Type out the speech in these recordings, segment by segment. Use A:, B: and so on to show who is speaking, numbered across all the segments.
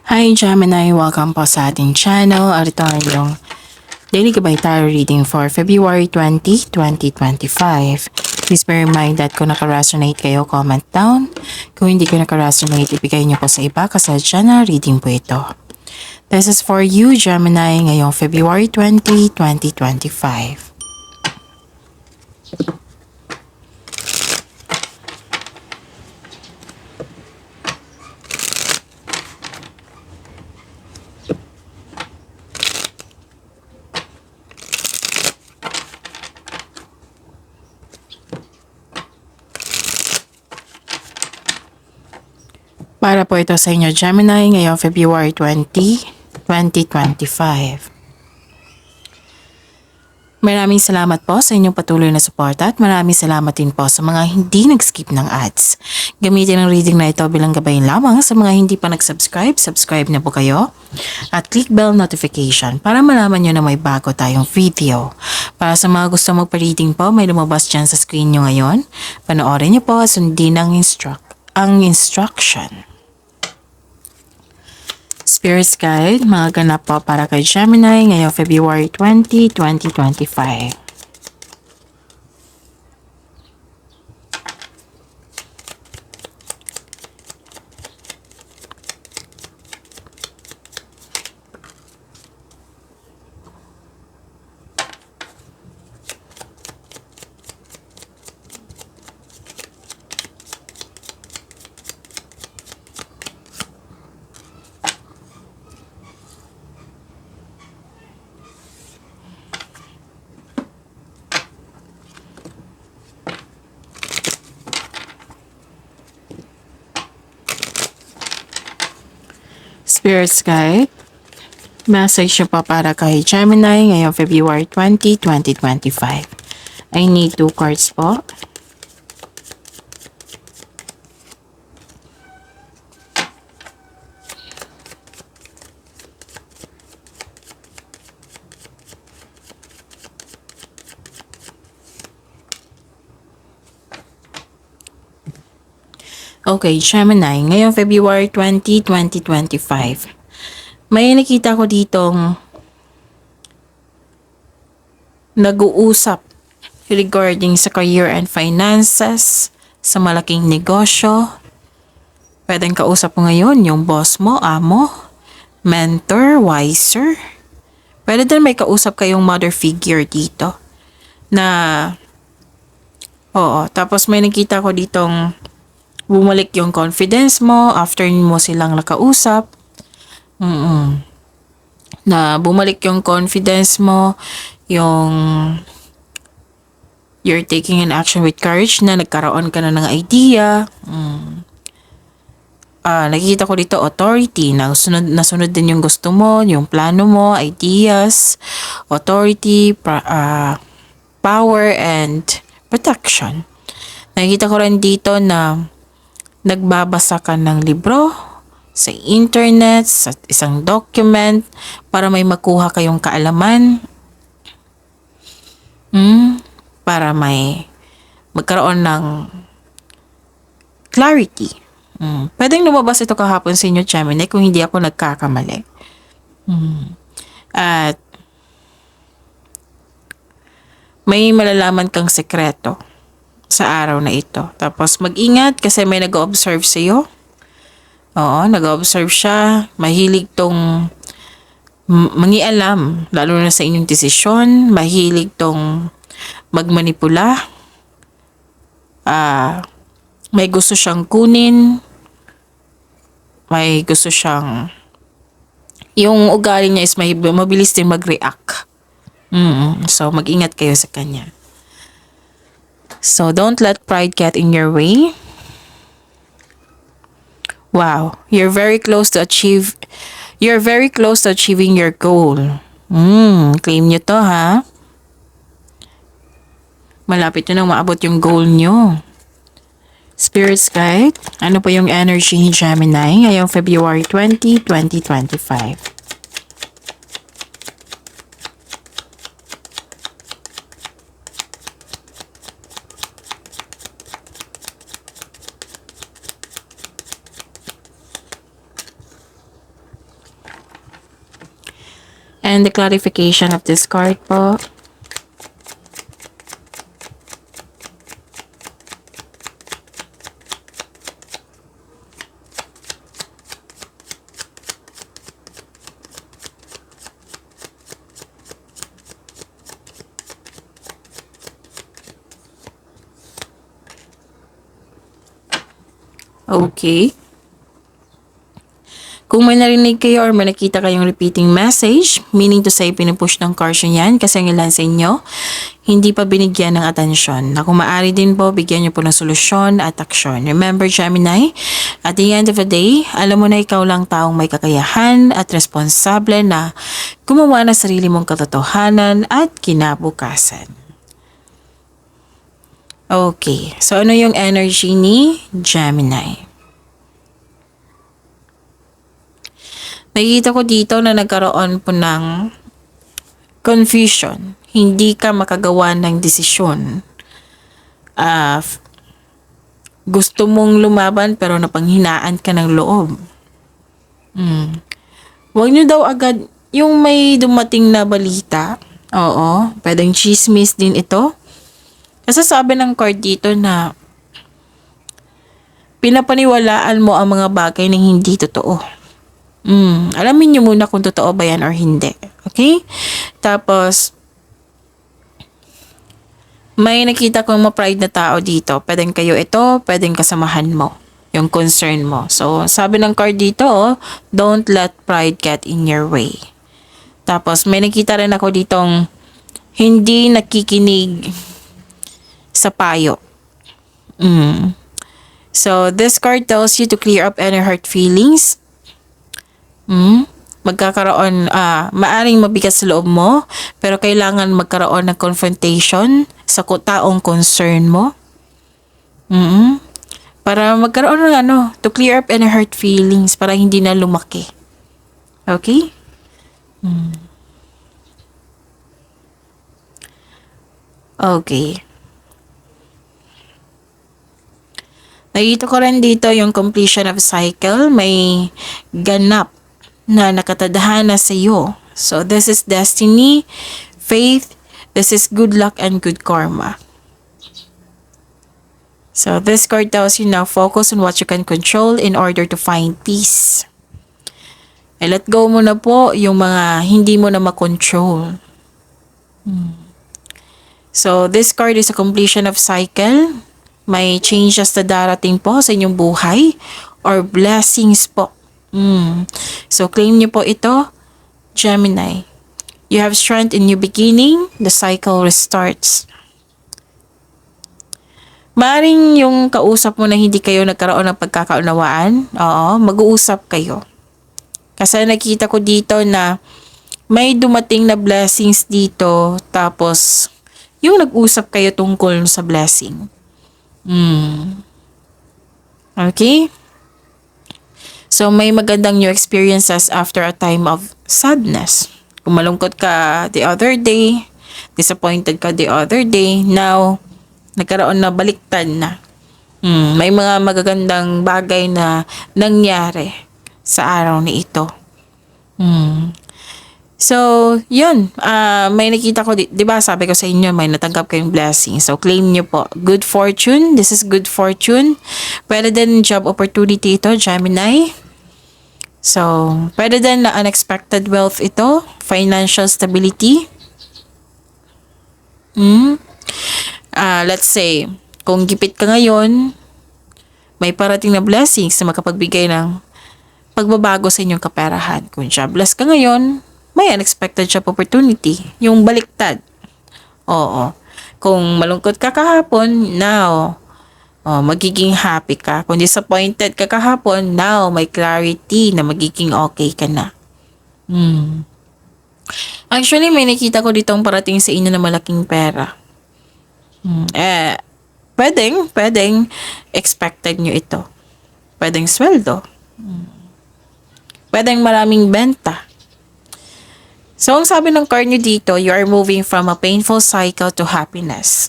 A: Hi Gemini! Welcome po sa ating channel. Ito ang inyong Daily Gabay Tarot Reading for February 20, 2025. Please bear in mind that kung naka-resonate kayo, comment down. Kung hindi ko naka-resonate, ibigay niyo po sa iba kasi channel reading po ito. This is for you, Gemini, ngayong February 20, 2025. Para po ito sa inyo, Gemini, ngayong February 20, 2025. Maraming salamat po sa inyong patuloy na suporta at maraming salamat din po sa mga hindi nag-skip ng ads. Gamitin ang reading na ito bilang gabay lamang sa mga hindi pa nag-subscribe, subscribe na po kayo at click bell notification para malaman nyo na may bago tayong video. Para sa mga gusto magpa-reading po, may lumabas dyan sa screen nyo ngayon. Panoorin nyo po, sundin ang instruction. Spirit's Guide, mga ganap po para kay Gemini ngayong February 20, 2025. Spirit's Guide, message nyo pa para kay Gemini ngayong February 20, 2025. I need 2 cards po. Okay, Gemini, ngayong February 20, 2025. May nakita ko ditong nag-uusap regarding sa career and finances, sa malaking negosyo. Pwedeng kausap mo ngayon yung boss mo, amo, mentor, wiser. Pwede din may kausap kayong mother figure dito na tapos may nakita ko ditong bumalik yung confidence mo after mo silang nakausap. Na bumalik yung confidence mo, yung you're taking an action with courage na nagkaroon ka na ng idea. Nakikita ko dito authority, nasunod din yung gusto mo, yung plano mo, ideas, authority, power and protection. Nakikita ko rin dito na nagbabasa ka ng libro sa internet, sa isang document para may makuha kayong kaalaman. Para may magkaroon ng clarity. Pwedeng lumabas ito kahapon sa inyo, Gemini, kung hindi ako nagkakamali. At may malalaman kang sekreto sa araw na ito. Tapos mag-ingat kasi may nag-observe sa iyo. Oo, nag-observe siya. Mahilig tong mangialam, lalo na sa inyong desisyon. Mahilig tong magmanipula. May gusto siyang kunin. May gusto siyang yung ugali niya is mabilis din mag-react. So mag-ingat kayo sa kanya. So, don't let pride get in your way. Wow, you're very close to achieving your goal. Claim nyo to, ha? Malapit nyo nang maabot yung goal nyo. Spirit's Guide, ano po yung energy ni Gemini ngayong February 20, 2025? And the clarification of this card po. Okay. Kung may narinig kayo or may nakita kayong repeating message, meaning to say pinupush ng cards nyo yan kasi ang ilan sa inyo, hindi pa binigyan ng atensyon. Na kung maaari din po, bigyan nyo po ng solusyon at aksyon. Remember, Gemini, at the end of the day, alam mo na ikaw lang taong may kakayahan at responsable na gumawa ng sarili mong katotohanan at kinabukasan. Okay, so ano yung energy ni Gemini? Nakikita ko dito na nagkaroon po ng confusion. Hindi ka makagawa ng desisyon. Gusto mong lumaban pero napanghinaan ka ng loob. Huwag nyo daw agad yung may dumating na balita. Oo, pwedeng chismis din ito. Kasi sabi ng card dito na pinapaniwalaan mo ang mga bagay na hindi totoo. Alamin nyo muna kung totoo ba yan or hindi. Okay? Tapos, may nakita kong ma-pride na tao dito. Pwedeng kayo ito, pwedeng kasamahan mo. Yung concern mo. So, sabi ng card dito, don't let pride get in your way. Tapos, may nakita rin ako ditong hindi nakikinig sa payo. So, this card tells you to clear up any hurt feelings. Magkakaroon, maaring mabigat sa loob mo, pero kailangan magkaroon ng confrontation sa taong concern mo. Para magkaroon ng to clear up any hurt feelings, para hindi na lumaki. Okay? Okay. Nakita ko rin dito yung completion of cycle. May ganap na nakatadhana sa iyo. So, this is destiny, faith, this is good luck and good karma. So, this card tells you now focus on what you can control in order to find peace. Let go mo na po yung mga hindi mo na makontrol. So, this card is a completion of cycle. May changes na darating po sa inyong buhay or blessings po. So, claim niyo po ito, Gemini. You have strength in new beginning. The cycle restarts. Maring yung kausap mo na hindi kayo nagkaroon ng pagkakaunawaan, mag-uusap kayo. Kasi nakita ko dito na may dumating na blessings dito, tapos yung nag-usap kayo tungkol sa blessing. Okay? So, may magandang new experiences after a time of sadness. Kung malungkot ka the other day, disappointed ka the other day, now, nagkaroon na baliktad na. May mga magagandang bagay na nangyari sa araw na ito. So, yun. May nakita ko, di ba sabi ko sa inyo, may natanggap kayong blessing. So, claim nyo po. Good fortune. This is good fortune. Pwede din job opportunity ito, Gemini. So, pwede din na unexpected wealth ito. Financial stability. Let's say, kung gipit ka ngayon, may parating na blessings na makapagbigay ng pagbabago sa inyong kaperahan. Kung jobless ka ngayon, may unexpected job opportunity. Yung baliktad. Oo. Kung malungkot ka kahapon, now, magiging happy ka. Kung disappointed ka kahapon, now, may clarity na magiging okay ka na. Actually, may nakita ko ditong parating sa inyo na malaking pera. Pwedeng expected nyo ito. Pwedeng sweldo. Pwedeng maraming benta. So, ang sabi ng card nyo dito, you are moving from a painful cycle to happiness.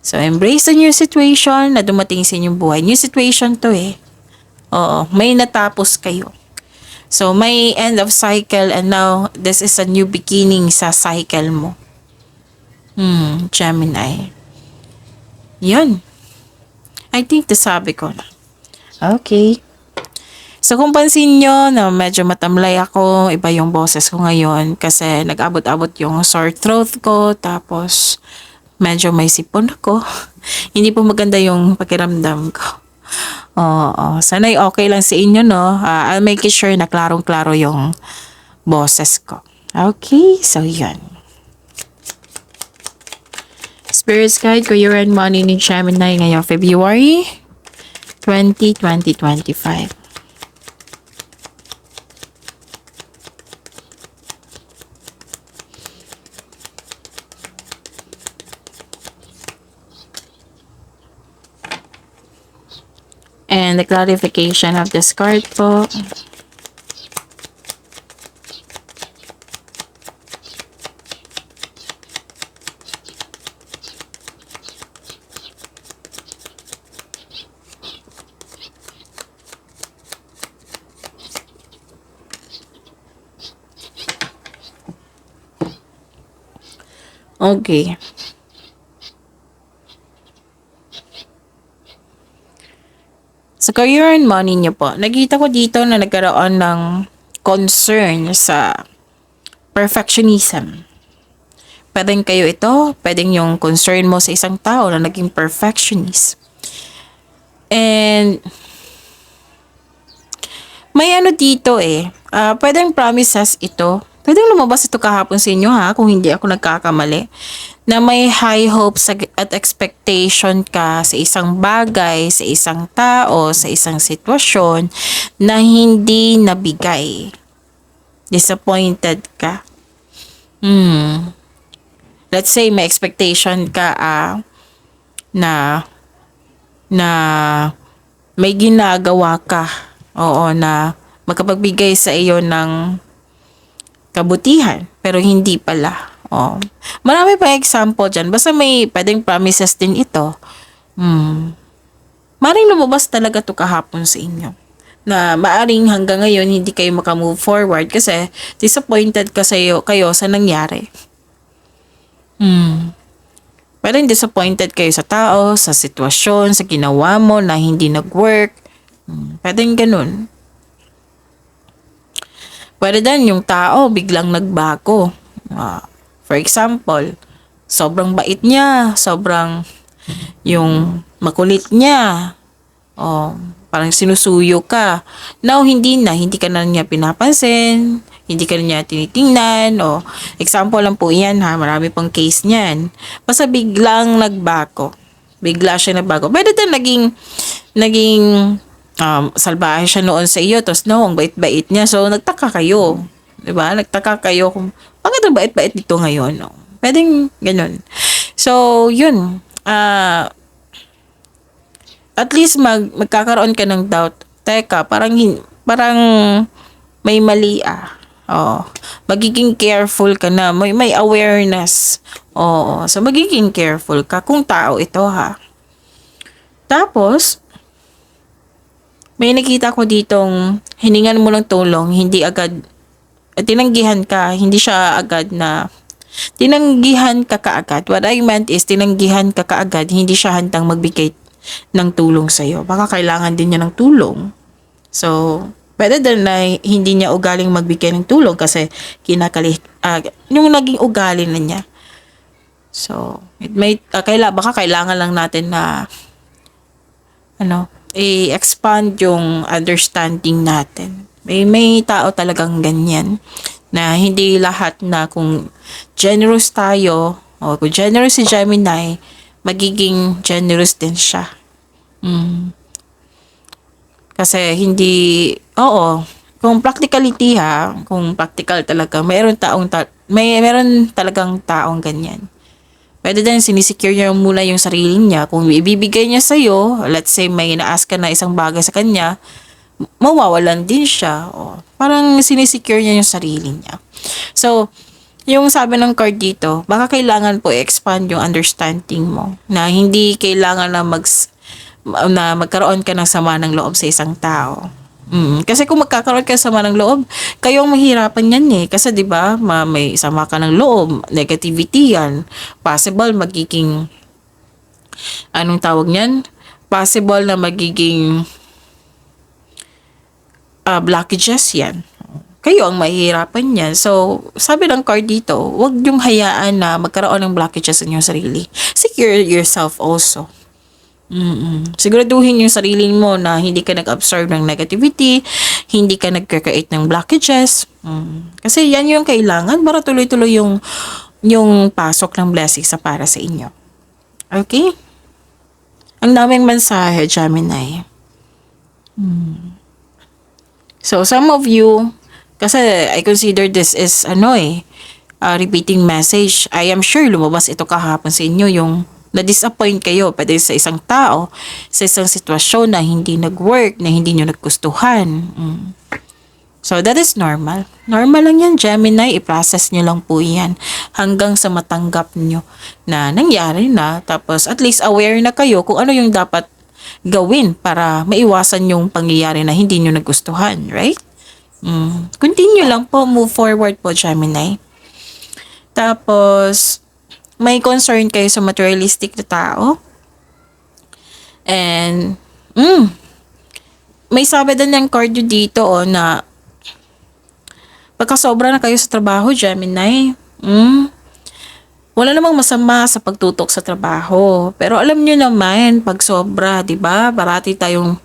A: So, embrace the new situation na dumating sa inyong buhay. New situation to Oo, may natapos kayo. So, may end of cycle and now this is a new beginning sa cycle mo. Gemini. Yun. I think nasabi ko na. Okay. So, kung pansin nyo na medyo matamlay ako, iba yung boses ko ngayon kasi nag-abot-abot yung sore throat ko, tapos medyo may sipon ako. Hindi po maganda yung pakiramdam ko. Oo. Sana'y okay lang sa inyo, no? I'll make it sure na klarong-klaro yung boses ko. Okay, so yun. Spirit's Guide ko year and money ni Gemini ngayong February 2025. And the clarification of this card po. Okay. Sa career and money niyo po, nakita ko dito na nagkaroon ng concern sa perfectionism. Pwedeng kayo ito, pwedeng yung concern mo sa isang tao na naging perfectionist. And may ano dito pwedeng promises ito. Pwedeng lumabas ito kahapon sa inyo kung hindi ako nagkakamali. Na may high hopes at expectation ka sa isang bagay, sa isang tao, sa isang sitwasyon na hindi nabigay. Disappointed ka. Let's say may expectation ka na may ginagawa ka. Oo, na magkapagbigay sa iyo ng kabutihan, pero hindi pala. Marami pa example dyan. Basta may pwedeng promises din ito. Maring lumabas talaga to kahapon sa inyo. Na maaring hanggang ngayon hindi kayo makamove forward kasi disappointed kayo sa nangyari. Pwedeng disappointed kayo sa tao, sa sitwasyon, sa ginawa mo na hindi nag-work. Pwedeng ganun. Pwede din yung tao biglang nagbago. For example, sobrang bait niya, sobrang yung makulit niya. Parang sinusuyo ka. Now, hindi ka na niya pinapansin, hindi ka na niya tinitingnan. Example lang po yan marami pang case niyan. Basta biglang nagbago. Bigla siya nagbago. Pwede din naging salbahe siya noon sa iyo, tapos ang bait-bait niya. So, nagtaka kayo. Diba? Nagtaka kayo kung bakit ang bait-bait dito ngayon. Pwedeng ganun. So, yun. At least magkakaroon ka ng doubt. Teka, parang may mali magiging careful ka na. May awareness. So, magiging careful ka kung tao ito Tapos, may nakita ko ditong hiningan mo ng tulong, hindi agad, tinanggihan ka, hindi siya agad na, tinanggihan ka kaagad. What I meant is, tinanggihan ka kaagad, hindi siya handang magbigay ng tulong sa'yo. Baka kailangan din niya ng tulong. So, pwede din na hindi niya ugaling magbigay ng tulong kasi yung naging ugali na niya. So, baka kailangan lang natin na, i-expand yung understanding natin. May tao talagang ganyan na hindi lahat na kung generous tayo o kung generous si Gemini, magiging generous din siya. Kasi kung practicality kung practical talaga, meron talagang taong ganyan. Pwede din sinisecure niya muna yung sarili niya. Kung ibibigay niya sa'yo, let's say may na-ask ka na isang bagay sa kanya, mawawalan din siya. Parang sinisecure niya yung sarili niya. So, yung sabi ng card dito, baka kailangan po i-expand yung understanding mo. Na hindi kailangan na magkaroon ka ng sama ng loob sa isang tao. Kasi kung magkakaroon ka sama ng loob, kayo ang mahirapan yan eh. Kasi 'di ba, may sama ka ng loob, negativity yan. Possible magiging anong tawag niyan? Possible na magiging blockages yan. Kayo ang mahihirapan yan. So, sabi ng card dito, huwag niyong hayaan na magkaroon ng blockages sa inyong sarili. Secure yourself also. Siguraduhin yung sarili mo na hindi ka nag-absorb ng negativity, hindi ka nag-create ng blockages. Kasi yan yung kailangan para tuloy-tuloy yung pasok ng blessings sa para sa inyo. Okay? Ang daming mensahe, Gemini. So, some of you, kasi I consider this is repeating message. I am sure lumabas ito kahapon sa inyo yung na-disappoint kayo pwede sa isang tao, sa isang sitwasyon na hindi nag-work, na hindi nyo naggustuhan. So, that is normal. Normal lang yan, Gemini. I-process nyo lang po yan hanggang sa matanggap nyo na nangyari na. Tapos, at least aware na kayo kung ano yung dapat gawin para maiwasan yung pangyayari na hindi nyo nagustuhan, right? Continue lang po, move forward po, Gemini. Tapos, may concern kayo sa materialistic na tao. And, may sabi din yung card nyo dito na pagkasobra na kayo sa trabaho, Gemini, wala namang masama sa pagtutok sa trabaho. Pero alam nyo naman, pag sobra, di ba? Parati tayong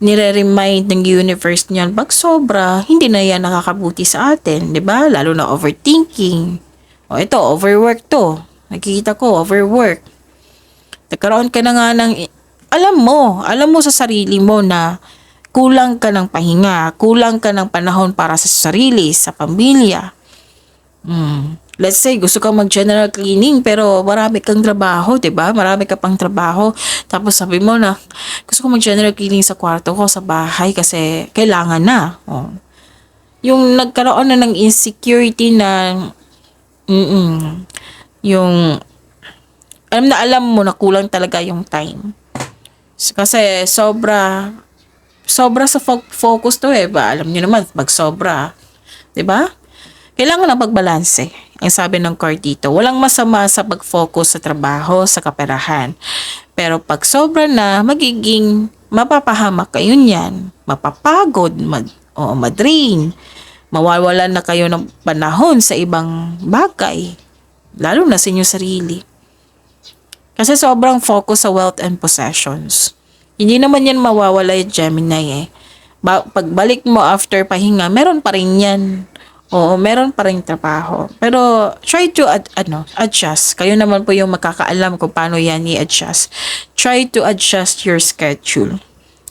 A: nire-remind ng universe niyan, pag sobra, hindi na yan nakakabuti sa atin, di ba? Lalo na overthinking. O ito, overwork to. Nakikita ko, overwork. Nagkaroon ka na nga ng, alam mo sa sarili mo na kulang ka ng pahinga, kulang ka ng panahon para sa sarili, sa pamilya. Let's say, gusto kang mag-general cleaning pero marami kang trabaho, diba? Marami ka pang trabaho. Tapos sabi mo na, gusto ko mag-general cleaning sa kwarto ko, sa bahay kasi kailangan na. Yung nagkaroon na ng insecurity na, yung alam mo na kulang talaga yung time. Kasi sobra sa focus to ba? Alam niyo naman, pag sobra, 'di ba? Kailangan na pagbalanse. Ang sabi ng card dito, walang masama sa pag-focus sa trabaho, sa kaperahan. Pero pag sobra na, magiging mapapahamak kayo niyan. Mapapagod, madrain. Mawawalan na kayo ng panahon sa ibang bagay. Lalo na sa inyong sarili. Kasi sobrang focus sa wealth and possessions. Hindi naman yan mawawala yung Gemini pagbalik mo after pahinga, meron pa rin yan. Oo, meron pa rin trabaho. Pero try to adjust. Kayo naman po yung makakaalam kung paano yan i-adjust. Try to adjust your schedule.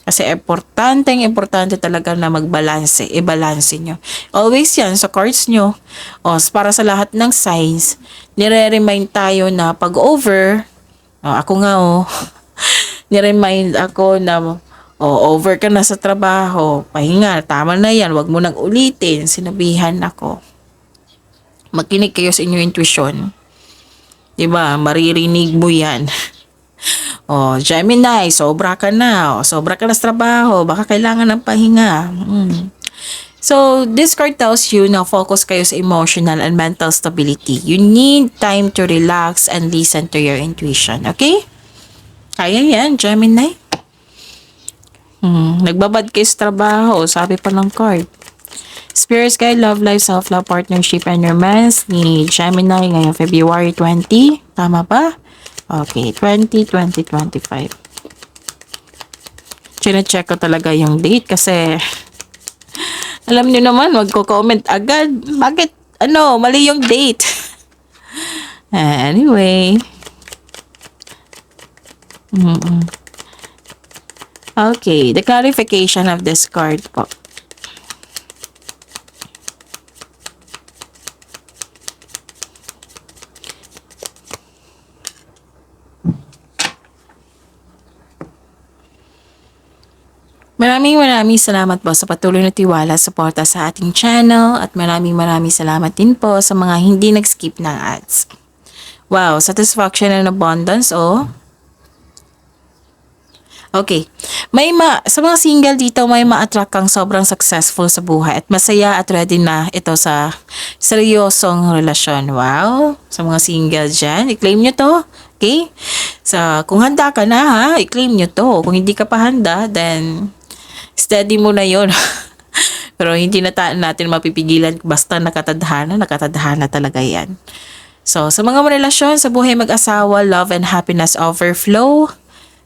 A: Kasi importante talaga na magbalanse. I-balanse nyo. Always yan sa cards nyo. Para sa lahat ng signs, nire-remind tayo na pag-over, ako nga niremind ako na over ka na sa trabaho, pahinga, tama na yan, wag mo nang ulitin, sinabihan ako. Makinig kayo sa inyong intuition. Diba, maririnig mo yan. Gemini, sobra ka na sa trabaho, baka kailangan ng pahinga. So, this card tells you na focus kayo sa emotional and mental stability. You need time to relax and listen to your intuition, okay? Kaya yan, Gemini. Nagbabad kayo sa trabaho, sabi pa ng card. Spirit Guide, Love Life, Self-Love, Partnership, and Romance ni Gemini ngayong February 20. Tama ba? Okay, 2025. Chine-check ko talaga yung date kasi alam niyo naman, magko-comment agad. Bakit, mali yung date? Anyway. Okay, the clarification of this card po. Maraming salamat po sa patuloy na tiwala, suporta sa ating channel at maraming salamat din po sa mga hindi nag-skip ng ads. Wow, satisfaction and abundance Okay. Sa mga single dito, may ma-attract kang sobrang successful sa buhay at masaya at ready na ito sa seryosong relasyon. Wow! Sa mga single dyan, i-claim nyo to. Okay? Kung handa ka na ha, i-claim nyo to. Kung hindi ka pa handa, then steady mo na yon. Pero hindi natin mapipigilan basta nakatadhana talaga yan. So, sa mga relasyon, sa buhay mag-asawa, love and happiness overflow.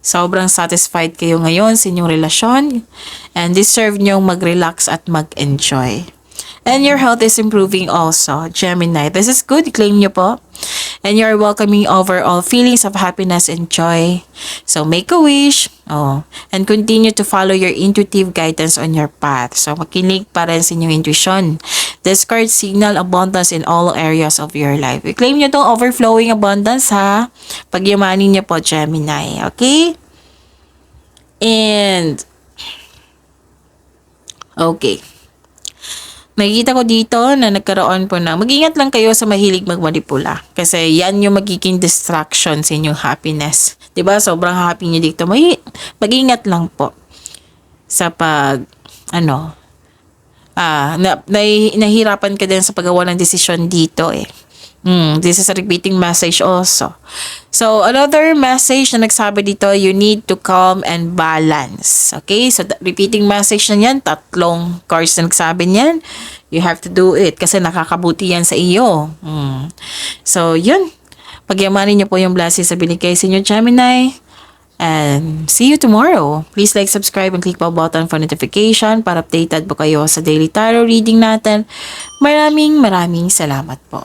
A: Sobrang satisfied kayo ngayon sa inyong relasyon and deserve nyong mag-relax at mag-enjoy. And your health is improving also, Gemini. This is good. Claim nyo po. And you're welcoming overall feelings of happiness and joy. So, make a wish. And continue to follow your intuitive guidance on your path. So, makinig pa rin sa inyong intuition. This card signal abundance in all areas of your life. I-claim nyo itong overflowing abundance ha. Pagyamanin nyo po, Gemini. Okay? And, okay. Nakikita ko dito na nagkaroon po na mag-ingat lang kayo sa mahilig magmanipula. Kasi yan yung magiging distraction sa inyong happiness. 'Di ba? Sobrang happy niyo dito. Mag-ingat lang po sa nahihirapan ka din sa paggawa ng desisyon dito eh. This is a repeating message also. So, another message na nagsabi dito, you need to calm and balance. Okay? So, repeating message na yan, 3 cards na nagsabi niyan. You have to do it kasi nakakabuti yan sa iyo. So, yun. Pagyamanin niyo po yung blessings sa binigay sa inyo, Gemini. And see you tomorrow. Please like, subscribe, and click the button for notification para updated po kayo sa daily tarot reading natin. Maraming salamat po.